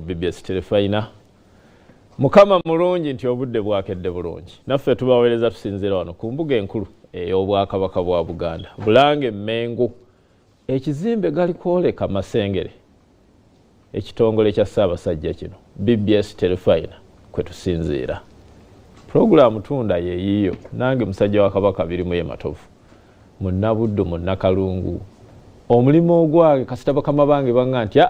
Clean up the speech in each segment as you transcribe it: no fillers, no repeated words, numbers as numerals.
BBS Telefina. Mukama mulungi nti obudde bwakedde bulungi. Naffe tubaweereza tusinzira wano ku mbuga enkulu ey'Obwakabaka bwa Buganda. Bulange Mmengo. Ekizimbe gali kwoleka Masengere. Ekitongole kya Ssaabasajja kino. BBS Telefina kwe tusinziira. Programu tunda ye yiyo. Nange musajja wa Kabaka birimu ye Matovu. Munnabuddu Munnakalungu. Omulimu ogwange kasita bakama bange banga nti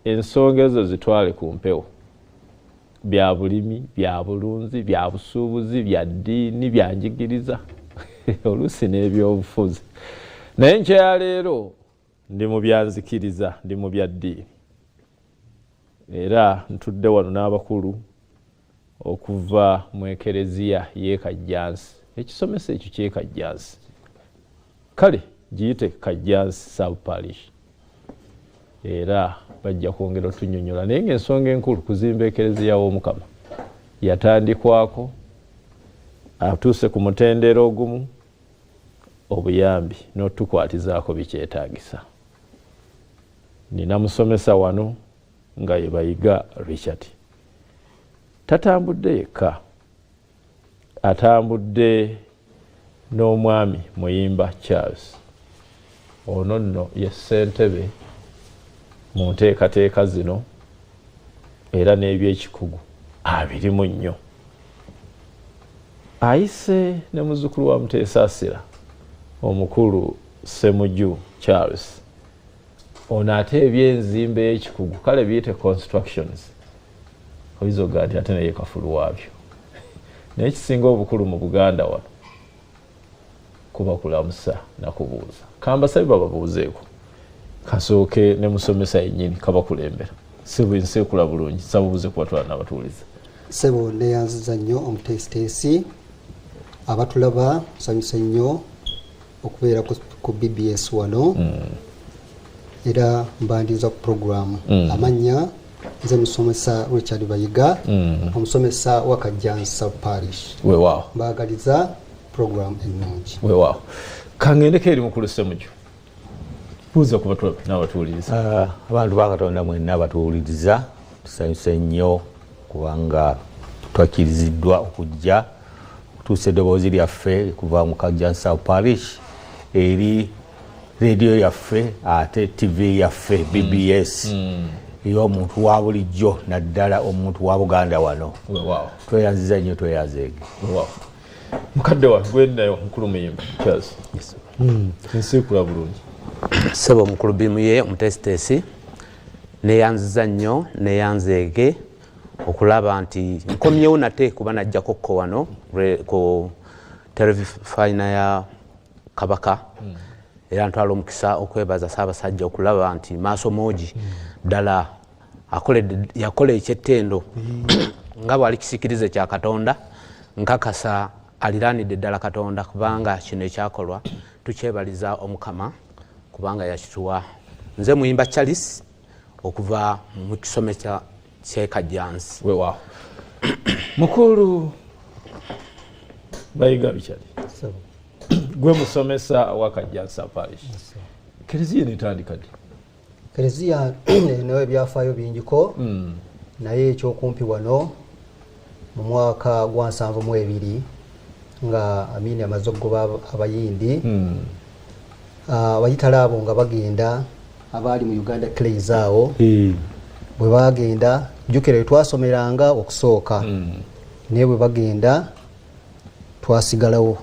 ensonga ezo zitwale ku mpewo. Bya bulimi, bya bulunzi, bya busuubuzi, bya ddiini, bya njigiriza. Oluusi n'ebyobufuzi. Naye nkya leero ndi mu byanzikiriza, ndi mu bya ddiini. Era ntudde wano n'abakulu okuva mu ekereziya y'e Kajjansi. Ekisomesa ekyo ky'e Kajjansi. Kale giyite Kajjansi Sub Parish. Era bajja kwongera otunnyonnyola naye ng'ensonga enkulu kuzimba ekereziya w'Omukama yatandikwako atuuse ku mutendera ogumu obuyambi n'otukwatizaako bikyetaagisa. Nina musomesa wano nga ye Bayiga Richard. Tatambudde yekka, atambudde n'omwami Muyimba Charles. Ono nno ye ssentebe mu nteekateeka zino era n'ebyekikugu abirimu nnyo. Ayise ne muzzukulu wa Muteesaasira omukulu Ssemujju Charles. Ono ate ebyenzimba y'ekikugu kale biyite constructions. Oyizo gati ate naye kafulu waabyo. Naye kisinga obukulu mu Buganda wano kuba kulamusa na kubuuza. Kambasabi bababuuzeeko. Kasooke ne musomesa yennyini kabakulembera. Sebo nsekula bulungi sabubuze kubatwala n'abatuuliza. Sebo neyanziza nnyo omuteesiteesi abatulaba nsanyusa nnyo okubeera ku BBS wano. Era mbandiza ku programu. Amanya nze musomesa Richard Bayiga, omusomesa wa Kajjansi Sub Parish. Weewaawo. Mbaagaliza programu ennungi. Weewaawo. Kangendeko eri mukulu Ssemujju. Buuza ku batulaba n'abatuuliriza. Abantu ba Katonda mwenna abatuwuliriza tusanyuse nnyo kubanga twakiriziddwa okujja okutuusa eddoboozi lyaffe kuva mu Kajjansi Sub Parish eri radio yaffe ate TV yaffe BBS ey'omuntu wa bulijjo naddala omuntu wa Buganda wano. Tweyanziza nnyo tweyazeege. Mukadde wa gwendayo mukulu Muyimba Charles. Nsekula bulungi. Sebo mukulu bimuye omuteesiteesi neyanziza nnyo neyanzeege okulaba nti nkomyewo nate kuba najjako ko wano ku telefina ya Kabaka. Era ntwala omukisa okwebaza Ssaabasajja okulaba nti maaso moogi ddala yakola ekyettendo nga bw'ali kisikirize kya Katonda nkakasa aliraanidde ddala Katonda kubanga kino ekyakolwa tukyebaliza Omukama kubanga yakituwa. Nze Muyimba Charles okuva mu kisomesa ky'e Kajjansi. Weewaawo. Mukulu Bayiga Richard. Gwe musomesa wa Kajjansi Sub Parish. Kereziya netandika ddi? Kereziya nayo ebyafaayo bingiko naye ekyokumpi wano mu mwaka gwa 72 nga Amini amaze okugoba abayindi abayitala abo nga bagenda abaali mu Uganda Clays awo bwe bagenda jjukira twasomeranga okusooka naye bwe bagenda twasigalawo.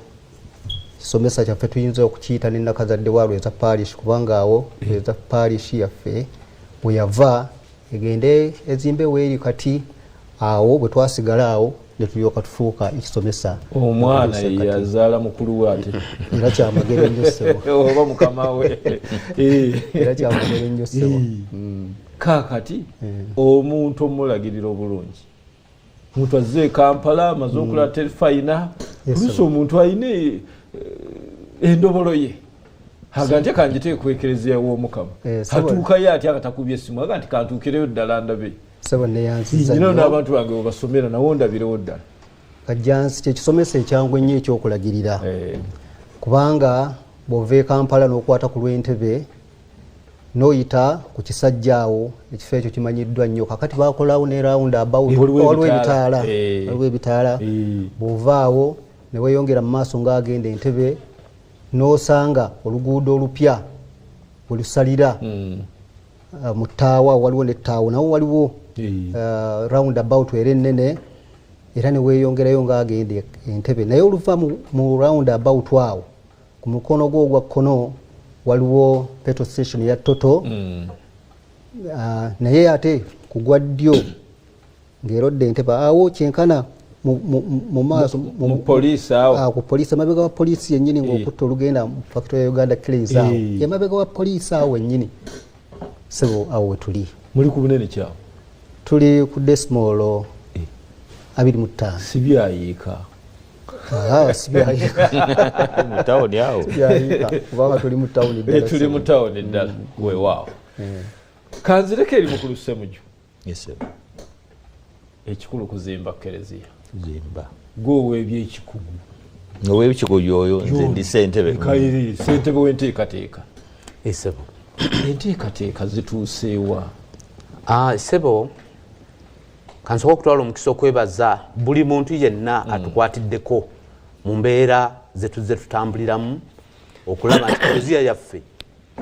Somesa kyaffe tuyinza okukiyita n'ennakazadde waalwo eza Parish kubanga awo eza Parish yaffe bwe yava egende ezimbe weeri kati awo bwe twasigala awo ne tulyoka tufuuka ekisomesa. Omwana yazaala mukulu we ate. Era kyamagero nnyo ssebo. Oba mukama we. Era kyamagero nnyo ssebo. Kaakati omuntu omulagirira obulungi. Omuntu azze Kampala amaze okulaba Telefina. Oluusi omuntu ayine endobolo ye haganje kanjiteeko ekereziya w'Omukama hatuukayo atya akatakubye essimu aga nti kantuukireyo ddala ndabe. Sebo neyanziza nnyo n'abantu bange bwebasomera nawo ndabirewo ddala. Kajjansi kyekisomesa ekyangu ennyo ekyokulagirira kubanga bw'ova e Kampala n'okwata ku lw'entebe noyita ku kisajjaawo ekifo ekyo kimanyiddwa nnyo kakati bakolawo ne round about waliwo ebitaala bw'ovaawo ne weeyongera mu maaso ng'agenda Entebbe n'osanga oluguudo olupya olusalira mu ttaawa waliwo n'ettaawo nawo waliwo round about era ennene era ne weeyongerayo ng'agenda Entebbe naye oluva mu round about awo ku mukono gwo ogwa kkono waliwo petrol station ya Toto naye ate kugwa ddyo ng'erodde Entebbe awo kyenkana mu maaso mu poliisi awo ku poliisi emabega wa poliisi yennyini ng'okutta olugenda mu factory ya Uganda Cranes awo emabega wa poliisi awo wennyini sebo awo we tuli muli ku bunene kyawo tuli ku decimal 25 sibyayiika mutawuni awo kubanga tuli mu tawuni ddala tuli mu tawuni ddala weewaawo kanzireko eri mukulu Ssemujju ekikulu kuzimba kereziya zimba gwoweebya ekikugu oweekikugu oyo nze ndi Ssentebe Ssentebe w'enteekateeka Ssebo enteekateeka zituuseewa Ssebo kansobola okutwala omukisa okwebaza buli muntu yenna atukwatiddeko mu mbeera zetuzze tutambuliramu okulaba nti kereziya yaffe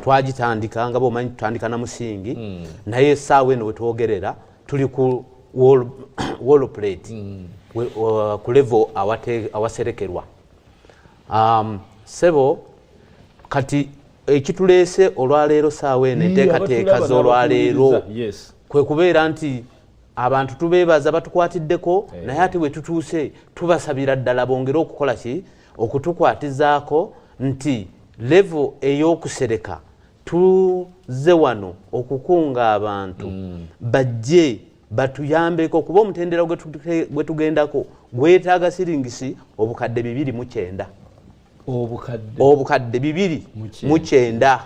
twagitandika nga bwomanyi tutandika na musingi naye essaawa eno wetwogerera tuli ku wall plate ku level awaserekerwa Ssebo kati ekituleese olwaleero saawa eno enteekateeka z'olwaleero kwe kubeera nti abantu tubeebaza batukwatiddeko naye ate we tutuuse tubasabira ddala bongere okukola ki okutukwatizaako nti level ey'okusereka tuzze wano okukunga abantu bajje batuyambeko kuba omutendera gwe tugendako gwetaaga siringisi obukadde 209 obukadde 209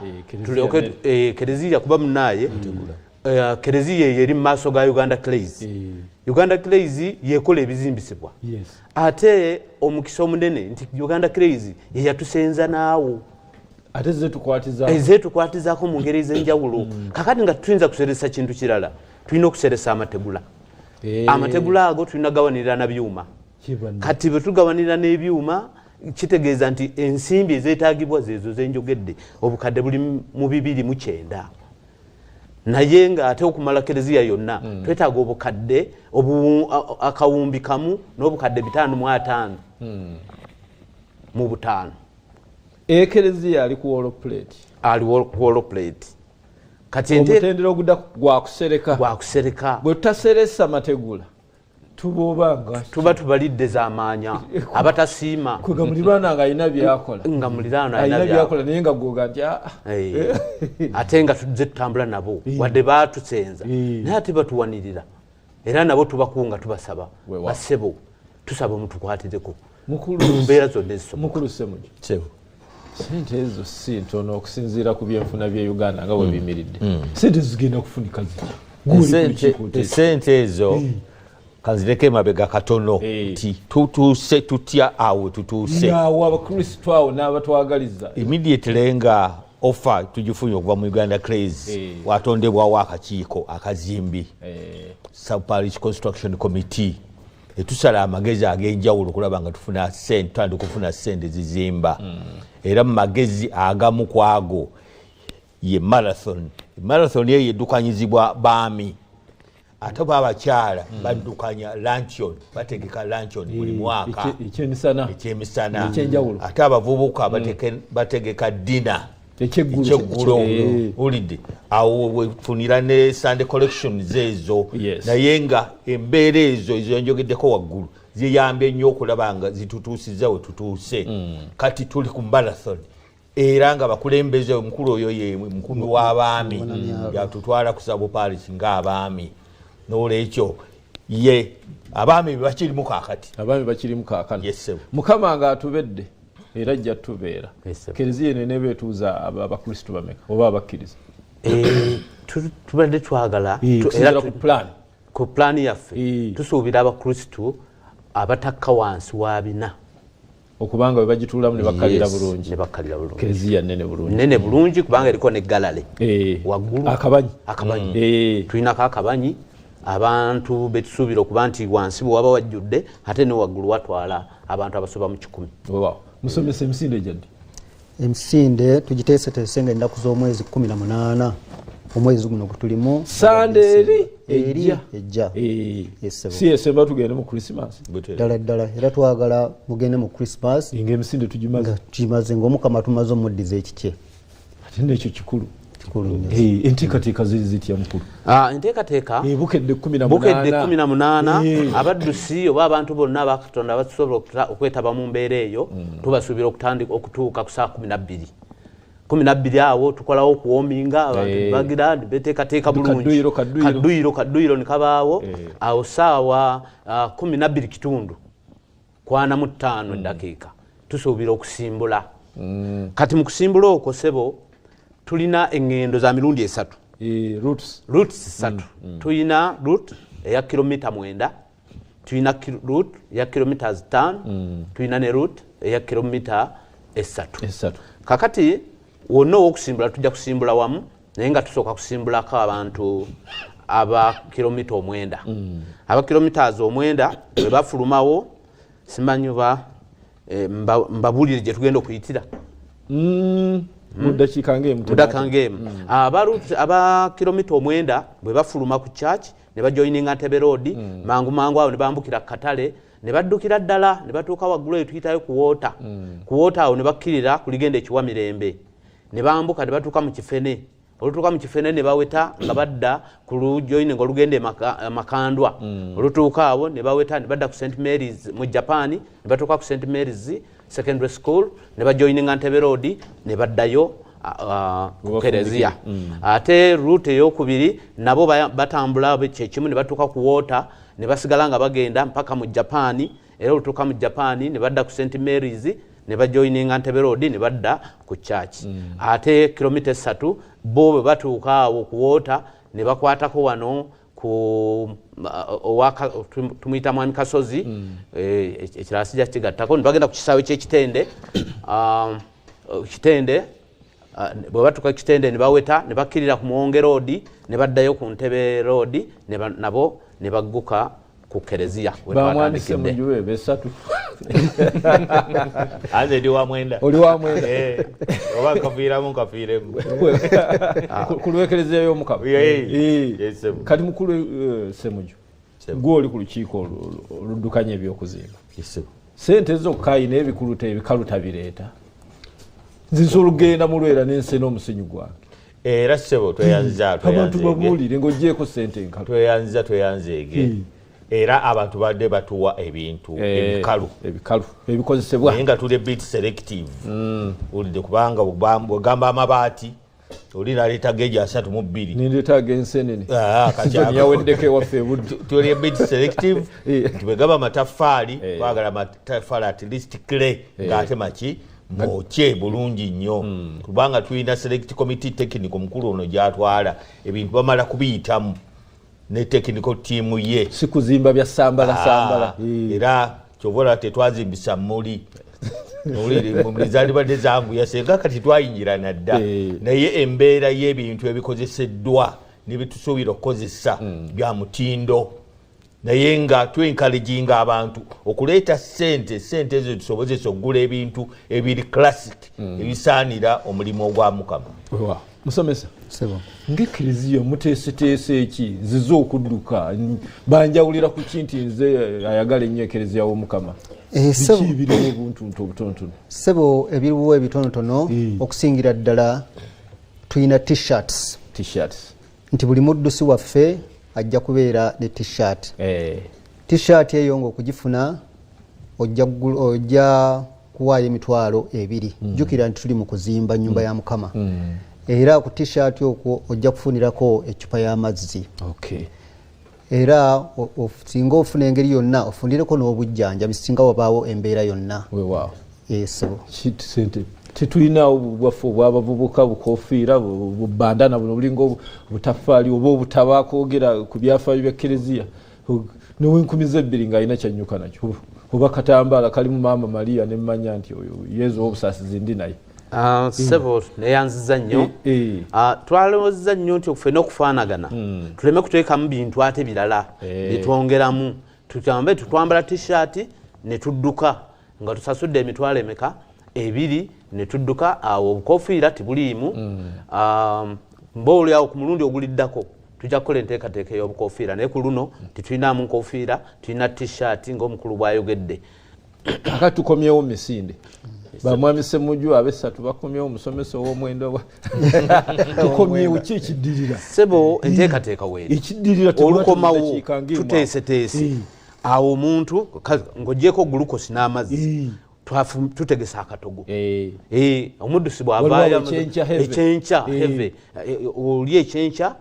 tulyoke kereziya kuba munaye kereziya eri mu maaso ga Uganda Cranes Uganda Cranes yekola ebizimbisibwa ate omukisa omunene nti Uganda Cranes yeyatusenza naawo ate zetukwatizaako mu ngeri ez'enjawulo kakati nga tuyinza kuseresa kintu kirala tulina okuseresa amategula amategula ago tulina gawanirira na byuma kati bwe tugawanirira n'ebyuma kitegeeza nti ensimbi ezeetaagibwa zeezo zenjogedde obukadde buli mu 209 naye nga ate okumala kereziya yonna twetaaga obukadde akawumbi kamu n'obukadde 505 mu butaano ekereziya ali ku wall plate kati omutendera ogudda gwakusereka bwe tutaseresa mategula tuba tubalidde z'amaanya abatasiima kwega muliraana nga alina byakola naye nga gwoga nti ate nga tuzze tutambula nabo wadde baatusenza naye ate batuwanirira era nabo tubakunga tubasaba Bassebo tusaba mutukwatireko mu mbeera zonna ezisoboka mukulu Ssemujju sente ezo si ntono okusinziira ku byenfuna bye Uganda nga bwe biyimiridde sente zigenda kufunika sente ezo kanzireke mabega katono ti tutuuse tutya awo tutuuse awo abakristo awo n'abatwagaliza immediately nga offer tugifunye okuva mu Uganda Cranes watondebwawo akakiiko akazimbi Parish Construction Committee etusala amagezi ag'enjawulo okulaba nga tufuna sente tutandika okufuna sente zizimba era mu magezi agamu ku ago ye marathon eyo eddukanyizibwa baami ate abakyala baddukanya luncheon bategeka luncheon buli mwaka ekyemisana ate abavubuka bategeka dina ekyeggulo olidde awo wefunira ne Sunday collections ezo naye nga embeera ezo ezonjogeddeko waggulu ziyambye nnyo okulaba nga zitutuusiza we tutuuse kati tuli ku marathon era nga bakulembeze omukulu oyo ye mukulu w'abaami yatutwala kusaba Parish ng'abaami n'olwekyo ye abaami bakirimu kaakano mukama nga atubedde era ajja tubeera kereziya eno nebeetuuza abakristo bameka oba abakkiriza tubadde twagala ku pulaani yaffe tusuubira abakristo abatakka wansi wa 4 okubanga bwe bagituulamu ne bakkalira bulungi. Ne bakkalira bulungi. Kereziya nnene bulungi. Nnene bulungi kubanga eriko ne galale. Waggulu. Akabanyi. Tulinako akabanyi. Abantu betusuubira okuba nti wansi bwe waba wajjudde ate ne waggulu watwala abantu abasoba mu 10. Wow. Musomesa emisinde gyaddi? Emisinde tugiteeseteese nga ennaku z'omwezi 18 omwezi guno gutulimu Sande ejja. Si esemba tugende mu Christmas. Ddala era twagala mugende mu Christmas ng'emisinde tugimaze ng'Omukama tumaze omuddiza ekikye. Ate n'ekyo kikulu. Enteekateeka ziri zitya mukulu? Enteekateeka bukedde 18 abaddusi oba abantu bonna abakatonda abasobola okwetaba mu mbeera eyo tubasuubira okutuuka ku saa 12 awo tukolawo okuwominga abantu bagira beteekateeka bulungi kadduyiro ne kabaawo awo saawa 12 kitundu 45 eddakiika tusuubira okusimbula. Kati mu kusimbula okwo sebo tulina engendo za mirundi 3. Routes 3. Tulina route eya kilomita 9, tulina route ya kilomita 5, tulina ne route eya kilomita 3. Kakati wonna okusimbula tujja kusimbula wamu naye nga tusooka kusimbulako abantu aba kilomita 9. Aba kilomita 9 bwe bafulumawo simanyi mbabulire gye tugenda okuyitira. Mudakiika ng'emu. Aba kilomita 9 bwe bafuluma ku church ne bajoininga Ntebe Road mangu awo ne bambukira Katale ne baddukira ddala ne batuuka waggulu eyo tuyitayo ku Water. Ku Water awo ne bakkirira ku ligenda ekiwa Mirembe ne bambuka ne batuuka mu Kifene. Olutuuka mu Kifene ne baweta nga badda ku lujoininga olugenda Makandwa. Olutuuka awo ne baweta ne badda ku St Mary's mu Japan ne batuuka ku St Mary's Secondary School ne bajoininga Ntebe Road ne baddayo ku Kereziya. Ate route ey'okubiri nabo batambula kyekimu ne batuuka ku Water ne basigala nga bagenda mpaka mu Japan. Era olutuuka mu Japan ne badda ku St Mary's ne bajoininga Ntebe Road ne badda ku church. Ate kilomita 3 bo bwe batuuka awo ku Water ne bakwatako wano ku tumuyita Mwami Kasozi ekirala sijja kigattako ne bagenda ku kisaawe ky'Ekitende. Kitende bwe batuuka Kitende ne baweta ne bakkirira ku Muwonge Road ne baddayo ku Ntebe Road nabo ne bagguka ku Kereziya. Bamwandise mu juwe besatu. Anze ndi wa mwenda. Oli wa mwenda. Oba kafiiremu. Kulwekereza y'Omukama. Kati mukulu Semuju. Gw'oli ku lukiiko oluddukanya ebyokuzimba. Sente zokka ayina ebikalu tabireeta. Nzisobola okugenda mu Lwera n'ense n'omusenyu gwange. Era ssebo tweyanziza. Abantu babuulire ng'oggyeko sente enkalu. Tweyanzeege. Era abantu badde batuwa ebintu ebikalu ebikozesebwa naye nga tuli bit selective. Olidde kubanga bwegamba amabaati oli naleeta geji 32 nindeeta ag'ensenene yaweddeko ewaffe ebuddu. Tuli bit selective. Tubegamba amataffaali twagala amataffaali at least clay ng'ate maki mwokye bulungi nnyo kubanga tulina select committee technical mukulu ono gy'atwala ebintu bamala kubiyitamu ne technical team ye si kuzimba bya sambala. Era kyobola tetwazimbisa muli mumizalibadde zangu yasenga kati twayingira nadda naye embeera y'ebintu ebikozeseddwa nebitusuubira okukozesa bya mutindo naye nga twencouraginga abantu okuleeta sente ezo tusobozesa okugula ebintu ebiri classic ebisaanira omulimu ogwa Mukama. Musomesa ng'ekereziya muteeseteese eki zize okudduka banjawulira ku kinti nze ayagala ennyo ekereziya w'Omukama. Biki ebiriwo obuntuntu obutonotono? Ssebo ebiriwo ebitonotono okusingira ddala tulina t-shirts nti buli muddusi waffe ajja kubeera ne t-shirt. T-shirt eyo ng'okugifuna ojja kuwaayo emitwalo 2. Jjukira nti tuli mu kuzimba nnyumba ya Mukama. Era ku t-shirt okwo ojja kufunirako ecupa y'amazzi. Era singa ofuna engeri yonna ofunireko n'obujjanjabi singa wabaawo embeera yonna. Ssebo tetulina bwaffe obw'abavubuka bukofiira bubandana buno bulinga obutaffaali oba obutabaako ogera ku byafaayo bya kereziya n'ow'enkumi 2 ng'alina kyanyuka nakyo kuba katambaala kalimu Maama Maria ne mmanya nti oyo Yezu w'obusaasizi ndi naye. Sebo neyanziza nnyo. Twalowooza nnyo nti okufe n'okufaanagana tuleme kuteekamu bintu ate birala bitwongeramu. Tutwambala t-shirt ne tudduka nga tusasudde emitwalo emeka 2 ne tudduka awo obukofiira tibuliimu. Mboolyawo ku mulundi oguliddako tujja kukola enteekateeka ey'obukofiira naye ku luno titulinamu nkofiira tulina t-shirt ng'omukulu bw'ayogedde. Kakati tukomyewo misinde bamwami Ssemujju ab'essatu bakomyewo omusomesa ow'omwendo tukomyewo ki ekiddirira Sebo enteekateeka weeri ekiddirira olukomawo tuteeseteese awo omuntu ng'oggyeko gulukosi n'amazzi tutegesa akatogo omuddusi bw'avaayo ekyenkya heve oli ekyenkya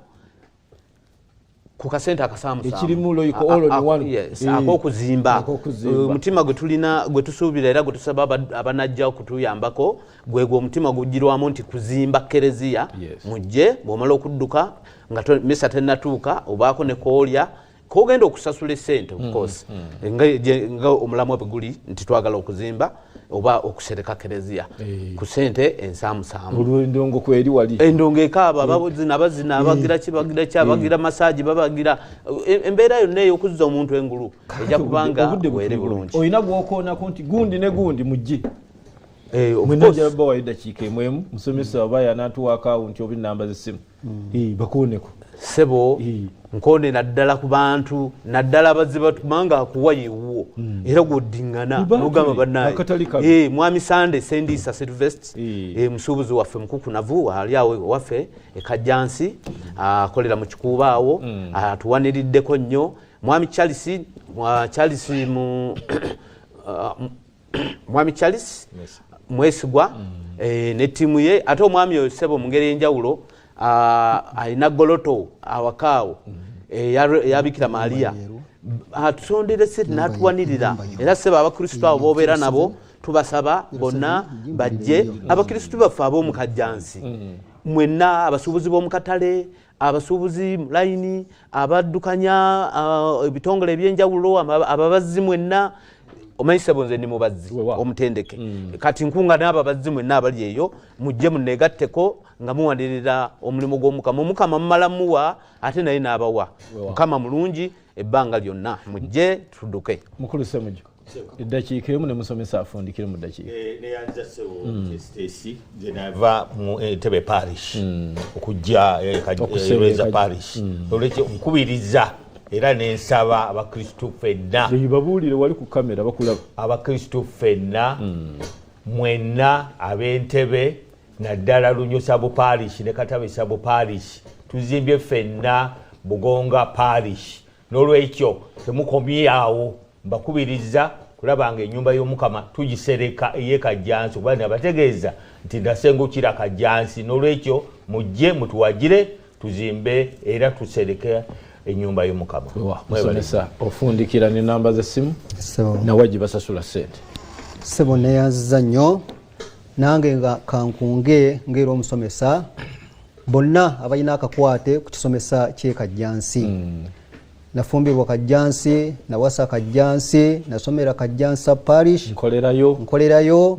ku kasente ak'okuzimba omutima gwe tulina gwe tusuubira era gwe tusaba abanajja okutuyambako gwegwe omutima gujjirwamu nti kuzimba kereziya mujje bw'omala okudduka nga misa tennatuuka obaako ne koolya kogenda okusasula essente of course nga omulamu bwe guli nti twagala okuzimba oba okusereka kereziya ku sente ensaamusaamu endongo kweri wali endongo ekaaba abazina abagira bagira masaji babagira embeera yonna ey'okuzza omuntu engulu ejja kubanga were bulungi olina gwokoonako nti gundi ne gundi mujje mwenajja bawa eddakiika emwemu musomesa oba yanaatuwa akawunti oba ennamba z'essimu bakooneko Sebo nkone naddala ku bantu naddala abazze batumanga akuwa yeewuwo era gw'oddingana n'ogamba bannaye mwami Sande Sendisa Sylvester musuubuzi waffe mukukunavu ali awo waffe e Kajjansi akolera mu kikuuba awo atuwaniriddeko nnyo mwami Charles mwami Charles mwesigwa ne ttiimu ye ate omwami oyo Sebo mu ngeri enjawulo alina goloto awakaawo yabikira Maria atusondere seti n'atuwanirira era Sebo abakristo abo bobeera nabo tubasaba bonna bajje abakristo baffe ab'omu Kajjansi mwenna abasuubuzi b'omu katale abasuubuzi layini abaddukanya ebitongole ebyenjawulo ababazzi mwenna omanyi Sebo nze ndi mubazzi omutendeke kati nkunga n'ababazzi mwenna abali eyo mujje muneegatteko nga muwanirira omulimu gw'Omukama Omukama mumalamuwa ate naye n'abawa Mukama mulungi ebbanga lyonna mujje tudduke mukulu Ssemujju eddakiika emu ne musomesa afundikire mu ddakiika neyanza Sebo Stacy nze nava mu Entebbe Parish okujja Ebeeza Parish olwekyo nkubiriza era nensaba abakristo ffenna babuulire wali ku kamera bakulaba abakristo ffenna mwenna ab'Entebbe naddala Lunnyo Sabo Parish ne Katabe Sabo Parish tuzimbye ffenna Bugonga Parish n'olwekyo temukomye awo mbakubiriza kulabanga ennyumba y'Omukama tugisereka ey'e Kajjansi kuba nabategeeza nti nasengukira Kajjansi n'olwekyo mujje mutuwagire tuzimbe era tusereke ennyumba y'Omukama musomesa ofundikira n'ennamba z'essimu nawe gibasasula ssente Sebo neyanziza nnyo nange nga kankunge ng'era omusomesa bonna abalina akakwate ku kisomesa ky'e Kajjansi nafumbirwa Kajjansi nawasa Kajjansi nasomera Kajjansi Parish nkolerayo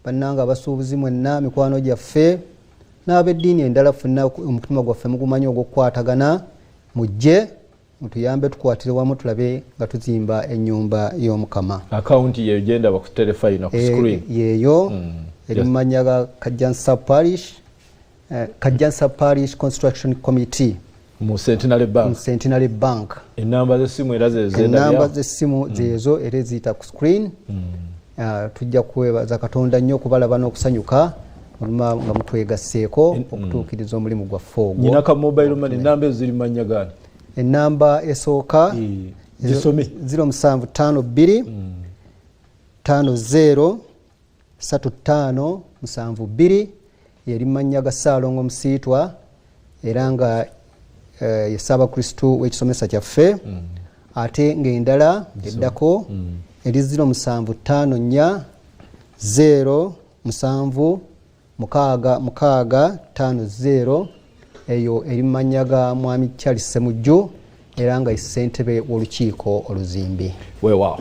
bannanga abasuubuzi mwenna mikwano gyaffe n'ab'eddiini endala ffenna omutima gwaffe mugumanyi ogw'okukwatagana mujje mutuyambe tukwatire wamu tulabe nga tuzimba ennyumba y'Omukama akawunti yeyo genda bakuterefayina ku screen yeyo erimanya ga Kajjansi Parish Kajjansi Parish Construction Committee mu Centenary Bank ennamba z'essimu era zezo era ziyita ku screen tujja kwebaza Katonda nnyo okubalaba n'okusanyuka oluma nga mutwegasseeko okutuukiriza omulimu gwaffe ogwo nyina ka mobile money ennamba ezo ziri mannya gani ennamba esooka 0752 50 35 72 yeri mannya ga Ssaalongo Musiitwa era nga yesaba Kristo w'ekisomesa kyaffe ate ng'endala eddako eri 0754 0 7 eyo eri mannya ga mwami Charles Ssemujju era nga ssentebe w'olukiiko oluzimbi weewaawo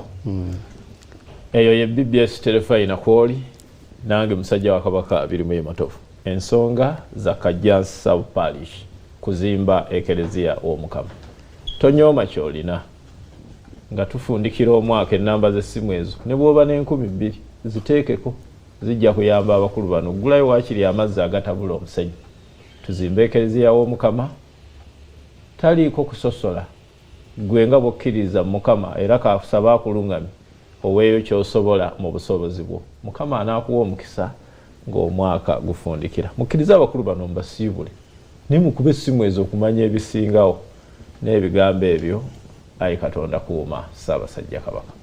eyo ye BBS telefayina kwoli nange musajja wa Kabaka birimu ematofu ensonga za Kajjansi Parish kuzimba ekelezia w'Omukama tonyooma kyolina nga tufundikira omwaka enamba z'essimu ezo ne bw'oba n'2,000 ziteekeko zijja kuyamba abakulu bano gulayo waakiri amazzi agatabula omusenyu tuzimbe ekelezia w'Omukama taliiko kusosola gwe nga bw'okkiriza Mukama era kakusaba akulungamye oweeyo ky'osobola mu busobozi bwo Mukama anaakuwa omukisa ng'omwaka gufundikira mukkiriza abakulu bano mbasiibule naye mukube essimu ezo okumanya ebisingawo n'ebigambo ebyo ayi Katonda kuuma Ssaabasajja Kabaka.